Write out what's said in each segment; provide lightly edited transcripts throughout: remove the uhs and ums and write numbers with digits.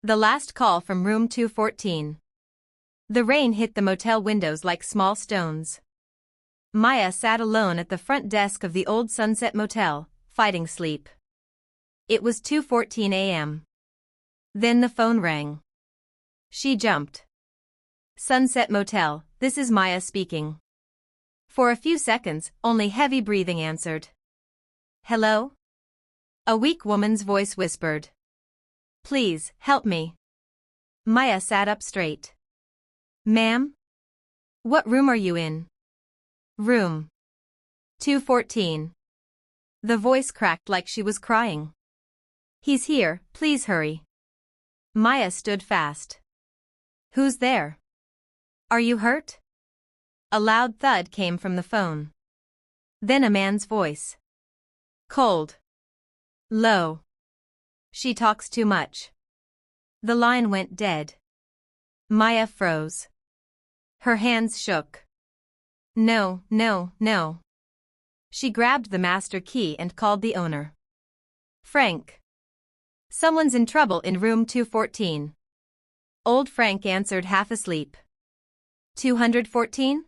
The last call from room 214. The rain hit the motel windows like small stones. Maya sat alone at the front desk of the old Sunset Motel, fighting sleep. It was 2:14 a.m. Then the phone rang. She jumped. Sunset Motel, this is Maya speaking. For a few seconds, only heavy breathing answered. Hello? A weak woman's voice whispered. Please, help me. Maya sat up straight. Ma'am? What room are you in? Room 214. The voice cracked like she was crying. He's here, please hurry. Maya stood fast. Who's there? Are you hurt? A loud thud came from the phone. Then a man's voice. Cold. Low. She talks too much. The line went dead. Maya froze. Her hands shook. No, no, no. She grabbed the master key and called the owner. Frank. Someone's in trouble in room 214. Old Frank answered half asleep. 214?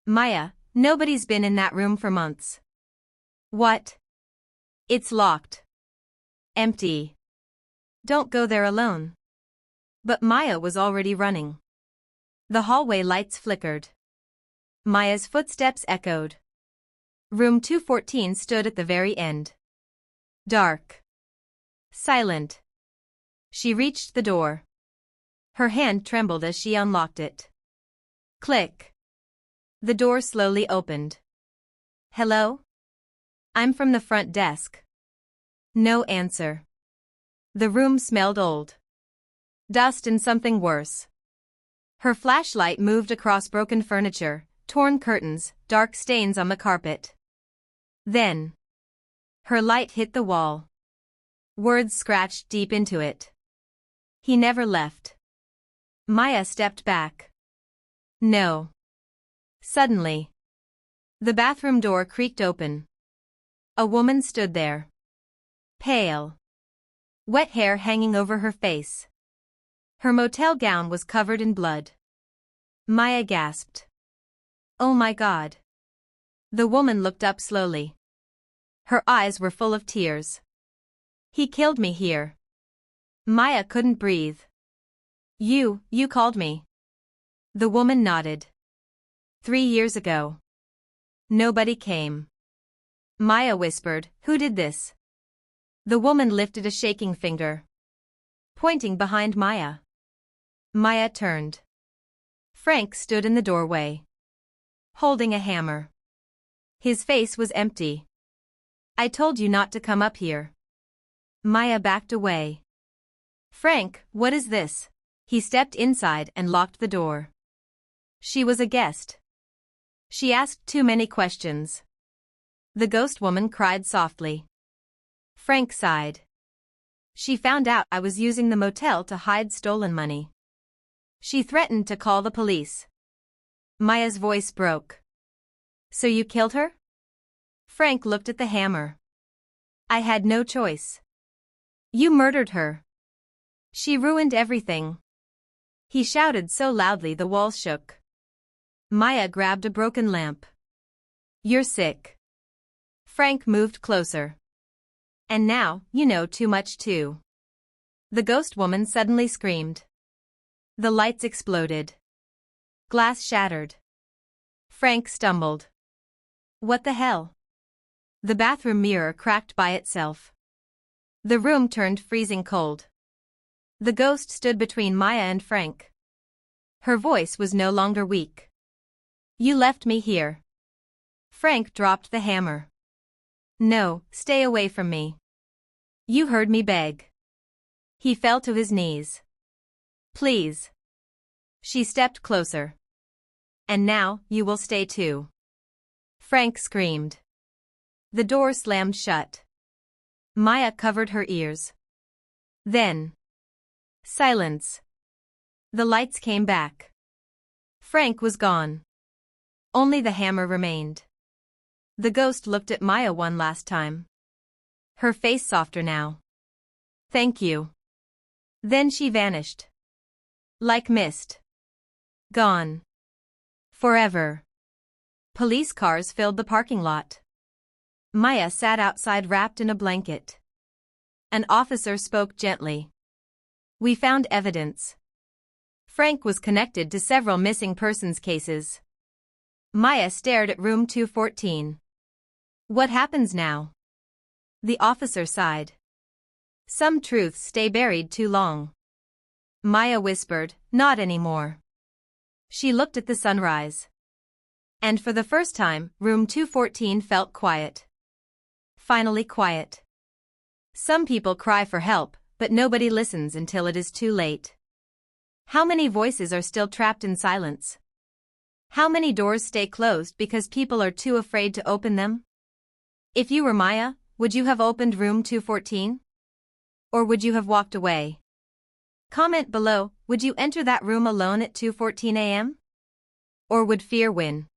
Maya, nobody's been in that room for months. What? It's locked. Empty. Don't go there alone. But Maya was already running. The hallway lights flickered. Maya's footsteps echoed. Room 214 stood at the very end. Dark. Silent. She reached the door. Her hand trembled as she unlocked it. Click. The door slowly opened. Hello? I'm from the front desk. No answer. The room smelled old. Dust and something worse. Her flashlight moved across broken furniture, torn curtains, dark stains on the carpet. Then, her light hit the wall. Words scratched deep into it. He never left. Maya stepped back. No. Suddenly, the bathroom door creaked open. A woman stood there. Pale. Wet hair hanging over her face. Her motel gown was covered in blood. Maya gasped. Oh my God. The woman looked up slowly. Her eyes were full of tears. He killed me here. Maya couldn't breathe. You called me. The woman nodded. 3 years ago. Nobody came. Maya whispered, who did this? The woman lifted a shaking finger, pointing behind Maya. Maya turned. Frank stood in the doorway, holding a hammer. His face was empty. I told you not to come up here. Maya backed away. Frank, what is this? He stepped inside and locked the door. She was a guest. She asked too many questions. The ghost woman cried softly. Frank sighed. She found out I was using the motel to hide stolen money. She threatened to call the police. Maya's voice broke. So you killed her? Frank looked at the hammer. I had no choice. You murdered her. She ruined everything. He shouted so loudly the walls shook. Maya grabbed a broken lamp. You're sick. Frank moved closer. And now, you know too much too. The ghost woman suddenly screamed. The lights exploded. Glass shattered. Frank stumbled. What the hell? The bathroom mirror cracked by itself. The room turned freezing cold. The ghost stood between Maya and Frank. Her voice was no longer weak. You left me here. Frank dropped the hammer. No, stay away from me. You heard me beg. He fell to his knees. Please. She stepped closer. And now, you will stay too. Frank screamed. The door slammed shut. Maya covered her ears. Then. Silence. The lights came back. Frank was gone. Only the hammer remained. The ghost looked at Maya one last time. Her face softer now. Thank you. Then she vanished. Like mist. Gone. Forever. Police cars filled the parking lot. Maya sat outside wrapped in a blanket. An officer spoke gently. We found evidence. Frank was connected to several missing persons cases. Maya stared at room 214. What happens now? The officer sighed. Some truths stay buried too long. Maya whispered, not anymore. She looked at the sunrise. And for the first time, room 214 felt quiet. Finally quiet. Some people cry for help, but nobody listens until it is too late. How many voices are still trapped in silence? How many doors stay closed because people are too afraid to open them? If you were Maya, would you have opened room 214? Or would you have walked away? Comment below, would you enter that room alone at 2:14 a.m.? Or would fear win?